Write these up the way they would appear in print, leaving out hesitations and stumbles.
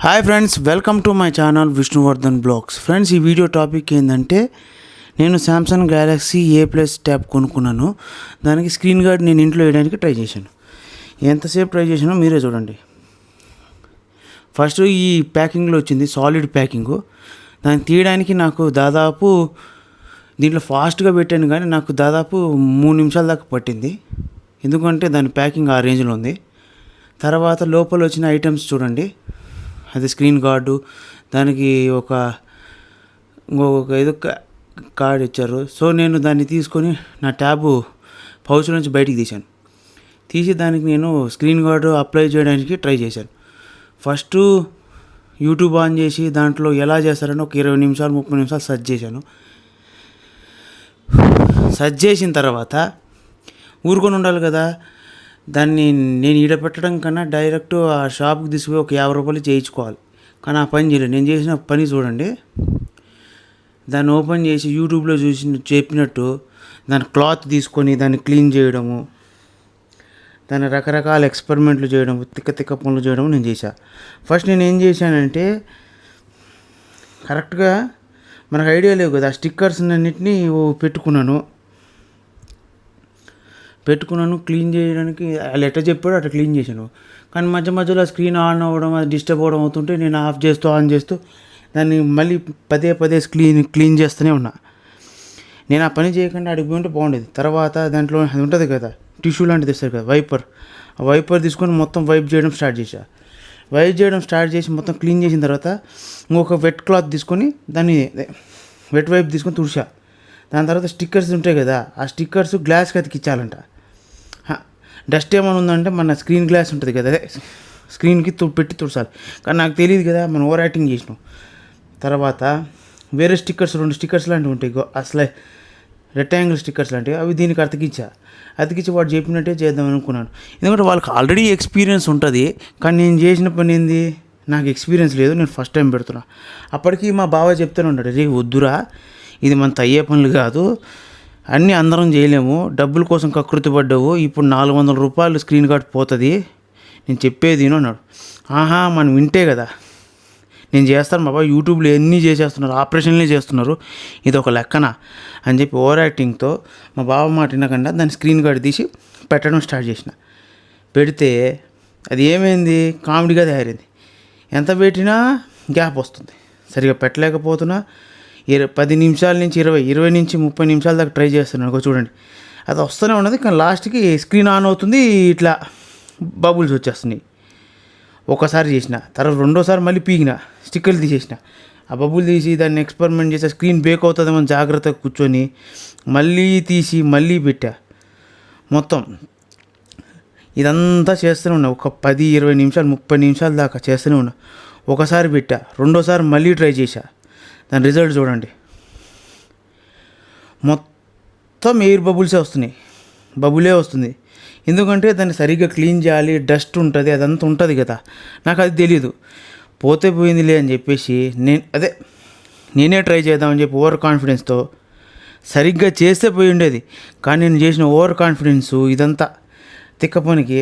Hi friends, welcome to my channel Vishnuvardhan blogs. Friends, ఈ video topic ఏంటంటే నేను Samsung Galaxy A+ tab కొనుక్కున్నాను. దానికి స్క్రీన్ గార్డ్ నేను ఇంట్లో వేయడానికి ట్రై చేశాను. ఎంతసేపు ట్రై చేశానో మీరే చూడండి. ఫస్ట్ ఈ ప్యాకింగ్లో వచ్చింది సాలిడ్ ప్యాకింగు. దాన్ని తీయడానికి నాకు దాదాపు దీంట్లో ఫాస్ట్గా పెట్టాను కానీ నాకు దాదాపు 3 నిమిషాల దాకా పట్టింది. ఎందుకంటే దాని ప్యాకింగ్ ఆ రేంజ్లో ఉంది. తర్వాత లోపల వచ్చిన ఐటమ్స్ చూడండి. అది స్క్రీన్ గార్డు, దానికి ఇంకొక ఏదో కార్డ్ ఇచ్చారు. సో నేను దాన్ని తీసుకొని నా ట్యాబు పౌచ్ నుంచి బయటికి తీసి దానికి నేను స్క్రీన్ గార్డు అప్లై చేయడానికి ట్రై చేశాను. ఫస్ట్ యూట్యూబ్ ఆన్ చేసి దాంట్లో ఎలా చేస్తారని ఒక 20 నిమిషాలు 30 నిమిషాలు సెర్చ్ చేశాను. సెర్చ్ చేసిన తర్వాత ఊరుకొని ఉండాలి కదా, దాన్ని నేను ఈడ పెట్టడం కన్నా డైరెక్ట్ ఆ షాప్కి తీసుకుపోయి ఒక 50 రూపాయలు చేయించుకోవాలి. కానీ ఆ పని చేయలేదు. నేను చేసిన పని చూడండి. దాన్ని ఓపెన్ చేసి యూట్యూబ్లో చెప్పినట్టు దాని క్లాత్ తీసుకొని దాన్ని క్లీన్ చేయడము, దాన్ని రకరకాల ఎక్స్పెరిమెంట్లు చేయడం, తిక్క పనులు చేయడం నేను చేశాను. ఫస్ట్ నేను ఏం చేశానంటే, కరెక్ట్గా మనకు ఐడియా లేవు కదా, ఆ స్టిక్కర్స్ అన్నింటినీ పెట్టుకున్నాను క్లీన్ చేయడానికి. వాళ్ళు ఎట్లా చెప్పాడో అట్లా క్లీన్ చేశాను. కానీ మధ్యలో స్క్రీన్ ఆన్ అవ్వడం, అది డిస్టర్బ్ అవ్వడం అవుతుంటే నేను ఆఫ్ చేస్తూ ఆన్ చేస్తూ దాన్ని మళ్ళీ పదే క్లీన్ చేస్తూనే ఉన్నా. నేను ఆ పని చేయకుండా అడిగి ఉంటే బాగుండేది. తర్వాత దాంట్లో అది ఉంటుంది కదా, టిష్యూ లాంటిది ఇస్తారు కదా, ఆ వైపర్ తీసుకొని మొత్తం వైప్ చేయడం స్టార్ట్ చేసి మొత్తం క్లీన్ చేసిన తర్వాత ఇంకొక వెట్ క్లాత్ తీసుకొని దాన్ని వెట్ వైప్ తీసుకొని తుడిచా. దాని తర్వాత స్టిక్కర్స్ ఉంటాయి కదా, ఆ స్టిక్కర్స్ గ్లాస్కి అతికించాలంట. డస్ట్ ఏమైనా ఉందంటే మన స్క్రీన్ గ్లాస్ ఉంటుంది కదా, అదే స్క్రీన్కి పెట్టి తుడసాలి. కానీ నాకు తెలియదు కదా, మనం ఓవర్ యాక్టింగ్ చేసినాం. తర్వాత వేరే స్టిక్కర్స్ 2 స్టిక్కర్స్ లాంటివి ఉంటాయి, అసలే రెక్టాంగిల్ స్టిక్కర్స్ లాంటివి, అవి దీనికి అతికించి వాడు చెప్పినట్టే చేద్దాం అనుకున్నాను. ఎందుకంటే వాళ్ళకి ఆల్రెడీ ఎక్స్పీరియన్స్ ఉంటుంది. కానీ నేను చేసిన పని ఏంది, నాకు ఎక్స్పీరియన్స్ లేదు, నేను ఫస్ట్ టైం పెడుతున్నా. అప్పటికి మా బావ చెప్తూనే ఉన్నాడు, రే వద్దురా, ఇది మనతో అయ్యే పనులు కాదు, అన్నీ అందరం చేయలేము, డబ్బుల కోసం కకృతి పడ్డావు, ఇప్పుడు 400 రూపాయలు స్క్రీన్ గార్డ్ పోతుంది, నేను చెప్పేది అన్నాడు. మనం వింటే కదా, నేను చేస్తాను బాబా, యూట్యూబ్లో ఎన్ని చేసేస్తున్నారు, ఆపరేషన్లే చేస్తున్నారు, ఇది ఒక లెక్కన అని చెప్పి ఓవర్ యాక్టింగ్తో మా బావ మాట వినకుండా దాన్ని స్క్రీన్ గార్డ్ తీసి పెట్టడం స్టార్ట్ చేసిన. పెడితే అది ఏమైంది, కామెడీగా తయారైంది. ఎంత పెట్టినా గ్యాప్ వస్తుంది, సరిగా పెట్టలేకపోతున్నా. 10 నిమిషాల నుంచి 20 నుంచి 30 నిమిషాల దాకా ట్రై చేస్తున్నాను. చూడండి, అది వస్తూనే ఉన్నది. కానీ లాస్ట్కి స్క్రీన్ ఆన్ అవుతుంది, ఇట్లా బబుల్స్ వచ్చేస్తున్నాయి. ఒకసారి చేసిన తర్వాత రెండోసారి మళ్ళీ పీకిన, స్టిక్కర్లు తీసేసిన, ఆ బబుల్ తీసి దాన్ని ఎక్స్పెరిమెంట్ చేసే, స్క్రీన్ బేక్ అవుతుందేమో జాగ్రత్తగా కూర్చొని మళ్ళీ తీసి మళ్ళీ పెట్టా. మొత్తం ఇదంతా చేస్తూనే ఉన్నా, ఒక 10, 20 నిమిషాలు 30 నిమిషాల దాకా చేస్తూనే ఉన్నా. ఒకసారి పెట్టా, రెండోసారి మళ్ళీ ట్రై చేశా. దాని రిజల్ట్ చూడండి, మొత్తం ఎయిర్ బబులే వస్తుంది. ఎందుకంటే దాన్ని సరిగ్గా క్లీన్ చేయాలి, డస్ట్ ఉంటుంది, అదంతా ఉంటుంది కదా, నాకు అది తెలీదు. పోతే పోయిందిలే అని చెప్పేసి నేనే ట్రై చేద్దామని చెప్పి ఓవర్ కాన్ఫిడెన్స్తో సరిగ్గా చేస్తే పోయి ఉండేది. కానీ నేను చేసిన ఓవర్ కాన్ఫిడెన్సు ఇదంతా తిక్క పనికి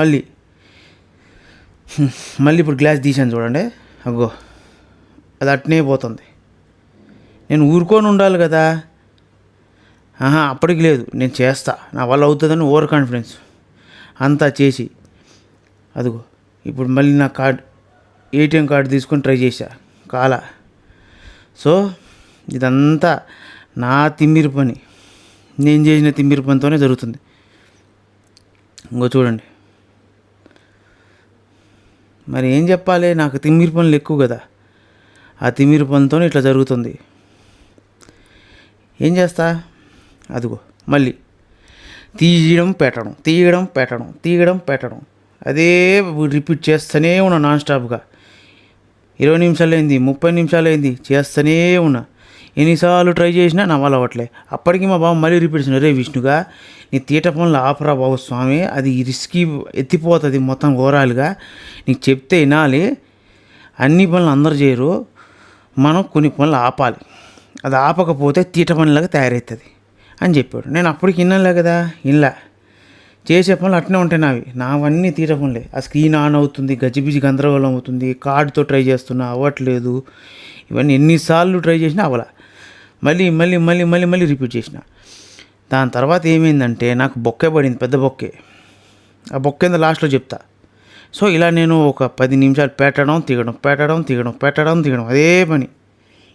మళ్ళీ ఇప్పుడు గ్లాస్ తీసాను చూడండి, అగ్గో అది అట్నే పోతుంది. నేను ఊరుకొని ఉండాలి కదా, అప్పటికి లేదు, నేను చేస్తా, నా వల్ల అవుతుందని ఓవర్ కాన్ఫిడెన్స్ అంతా చేసి, అదిగో ఇప్పుడు మళ్ళీ నా ATM కార్డు తీసుకొని ట్రై చేశా, సో ఇదంతా నా తిమ్మిరి పని, నేను చేసిన తిమ్మిరి పనితోనే జరుగుతుంది. ఇంకో చూడండి, మరి ఏం చెప్పాలి, నాకు తిమ్మిరి పనులు ఎక్కువ కదా, ఆ తిమ్మిరి పనితోనే ఇట్లా జరుగుతుంది. ఏం చేస్తా, అదిగో మళ్ళీ తీయడం పెట్టడం అదే రిపీట్ చేస్తూనే ఉన్నా నాన్ స్టాప్గా. 20 నిమిషాలు అయింది, 30 నిమిషాలు అయింది, చేస్తూనే ఉన్నా. ఎన్నిసార్లు ట్రై చేసినా నా వల్ల అవ్వట్లే. అప్పటికి మా బాబు మళ్ళీ రిపీట్ చేసిన, రే విష్ణుగా, నీ తీట పనులు ఆపరా బాబు స్వామి, అది రిస్కీ ఎత్తిపోతుంది మొత్తం ఓవరాల్గా, నీకు చెప్తే వినాలి, అన్ని పనులు అందరు చేయరు, మనం కొన్ని పనులు ఆపాలి, అది ఆపకపోతే తీట పనిలాగా తయారవుతుంది అని చెప్పాడు. నేను అప్పటికి విన్నానులే కదా, చేసే పనులు అట్నే ఉంటాయి నావన్నీ తీట పనులే. ఆ స్క్రీన్ ఆన్ అవుతుంది, గజిబిజి గందరగోళం అవుతుంది, కార్డుతో ట్రై చేస్తున్నా అవ్వట్లేదు. ఇవన్నీ ఎన్నిసార్లు ట్రై చేసినా అవ్వలా. మళ్ళీ మళ్ళీ మళ్ళీ మళ్ళీ మళ్ళీ రిపీట్ చేసిన. దాని తర్వాత ఏమైందంటే నాకు బొక్కే పడింది, పెద్ద బొక్కే. ఆ బొక్కేందో లాస్ట్లో చెప్తా. సో ఇలా నేను ఒక 10 నిమిషాలు పెట్టడం తీయడం అదే పని.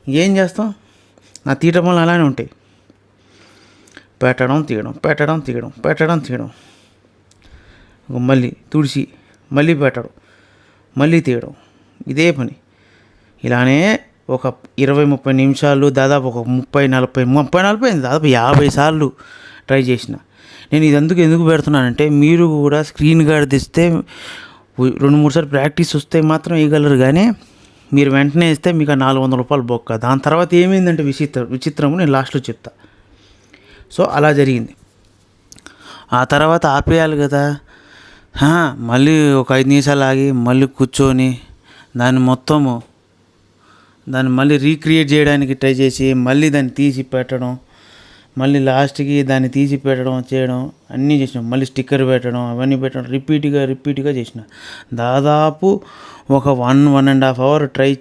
ఏం చేస్తాం, నా తీట పనులు అలానే ఉంటాయి. పెట్టడం తీయడం మళ్ళీ తుడిచి మళ్ళీ పెట్టడం మళ్ళీ తీయడం, ఇదే పని. ఇలానే ఒక 20-30 నిమిషాలు, దాదాపు ఒక 30-40 దాదాపు 50 సార్లు ట్రై చేసిన. నేను ఇది ఎందుకు పెడుతున్నానంటే మీరు కూడా స్క్రీన్ గార్డ్ తెస్తే 2-3 సార్లు ప్రాక్టీస్ వస్తే మాత్రం వేయగలరు. కానీ మీరు వెంటనే ఇస్తే మీకు 400 రూపాయలు బొక్క. దాని తర్వాత ఏమైందంటే విచిత్రము నేను లాస్ట్లో చెప్తా. సో అలా జరిగింది. ఆ తర్వాత ఆపేయాలి కదా, మళ్ళీ ఒక 5 నిమిషాలు ఆగి మళ్ళీ కూర్చొని దాన్ని మళ్ళీ రీక్రియేట్ చేయడానికి ట్రై చేసి మళ్ళీ దాన్ని తీసి పెట్టడం, మళ్ళీ లాస్ట్కి దాన్ని తీసి పెట్టడం చేయడం అన్నీ చేసినాం. మళ్ళీ స్టిక్కర్ పెట్టడం అవన్నీ పెట్టడం రిపీట్గా చేసిన. దాదాపు ఒక 1.5 అవర్ ట్రై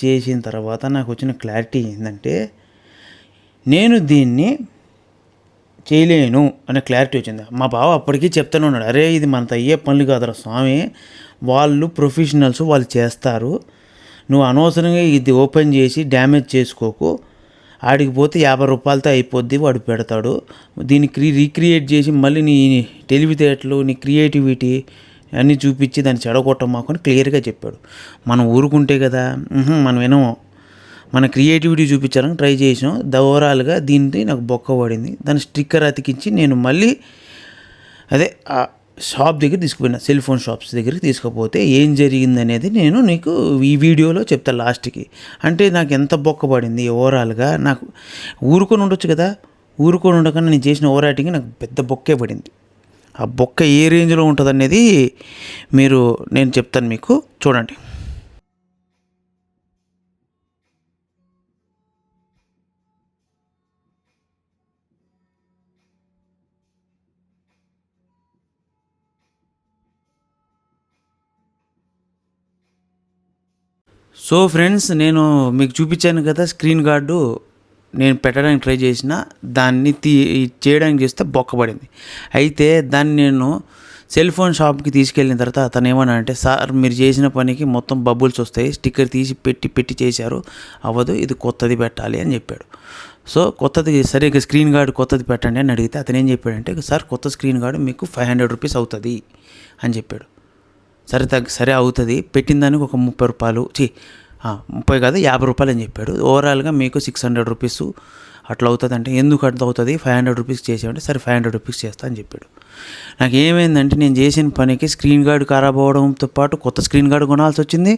చేసిన తర్వాత నాకు వచ్చిన క్లారిటీ ఏంటంటే నేను దీన్ని చేయలేను అనే క్లారిటీ వచ్చింది. మా బావ అప్పటికీ చెప్తూనే ఉన్నాడు, అరే ఇది మనతో అయ్యే పనులు కాదురా స్వామి, వాళ్ళు ప్రొఫెషనల్స్, వాళ్ళు చేస్తారు, నువ్వు అనవసరంగా ఇది ఓపెన్ చేసి డ్యామేజ్ చేసుకోకు, ఆడికి పోతే 50 రూపాయలతో అయిపోద్ది, వాడు పెడతాడు. దీన్ని రీక్రియేట్ చేసి మళ్ళీ నీ తెలివితేటలు, నీ క్రియేటివిటీ అన్నీ చూపించి దాన్ని చెడగొట్టమాకు అని క్లియర్గా చెప్పాడు. మనం ఊరుకుంటే కదా, మనం వినము. మన క్రియేటివిటీ చూపించాలని ట్రై చేసాం. ఓవరాల్గా దీనికి నాకు బొక్క పడింది. దాని స్టిక్కర్ అతికించి నేను మళ్ళీ ఆ షాప్ దగ్గర తీసుకుపోయినా, సెల్ ఫోన్ షాప్స్ దగ్గరికి తీసుకుపోతే ఏం జరిగింది అనేది నేను నీకు ఈ వీడియోలో చెప్తాను లాస్ట్కి. అంటే నాకు ఎంత బొక్క పడింది ఓవరాల్గా. నాకు ఊరుకొని ఉండొచ్చు కదా, ఊరుకొని ఉండకుండా నేను చేసిన ఓవర్ యాక్టింగ్ నాకు పెద్ద బొక్కే పడింది. ఆ బొక్క ఏ రేంజ్లో ఉంటుంది అనేది నేను చెప్తాను మీకు, చూడండి. సో ఫ్రెండ్స్, నేను మీకు చూపించాను కదా స్క్రీన్ గార్డు నేను పెట్టడానికి ట్రై చేసిన, దాన్ని చేయడానికి చేస్తే బొక్కపడింది. అయితే దాన్ని నేను సెల్ ఫోన్ షాప్కి తీసుకెళ్ళిన తర్వాత అతను ఏమన్నాడంటే, సార్ మీరు చేసిన పనికి మొత్తం బబుల్స్ వస్తాయి, స్టిక్కర్ తీసి పెట్టి చేశారు, అవ్వదు, ఇది కొత్తది పెట్టాలి అని చెప్పాడు. సో కొత్తది సరే స్క్రీన్ గార్డు కొత్తది పెట్టండి అని అడిగితే అతను ఏం చెప్పాడంటే, సార్ కొత్త స్క్రీన్ గార్డు మీకు 500 రూపీస్ అవుతుంది అని చెప్పాడు. సరే అవుతుంది, పెట్టిన దానికి ఒక 30 రూపాయలు 30 కాదు 50 రూపాయలు అని చెప్పాడు. ఓవరాల్గా మీకు 600 రూపీస్ అట్లా అవుతుంది. అంటే ఎందుకు అట్లా అవుతుంది, 500 రూపీస్ చేసామంటే సరే 500 రూపీస్ చేస్తా అని చెప్పాడు. నాకు ఏమైందంటే నేను చేసిన పనికి స్క్రీన్ గార్డ్ ఖరాబ్ అవ్వడంతో పాటు కొత్త స్క్రీన్ గార్డ్ కొనాల్సి వచ్చింది,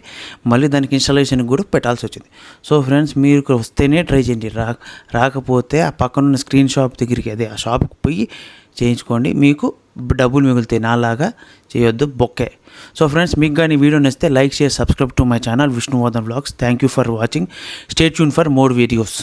మళ్ళీ దానికి ఇన్స్టాలేషన్కి కూడా పెట్టాల్సి వచ్చింది. సో ఫ్రెండ్స్, మీరు వస్తేనే ట్రై చేయండి, రాకపోతే ఆ పక్కనున్న స్క్రీన్ షాప్ దగ్గరికి ఆ షాప్కి పోయి చేయించుకోండి, మీకు డబ్బులు మిగులుతాయి. నాలాగా చేయొద్దు, బొక్కే. సో ఫ్రెండ్స్, మీకు కానీ వీడియో నచ్చితే like, share, subscribe to my channel Vishnuvardhan vlogs. Thank you for watching. Stay tune for more videos.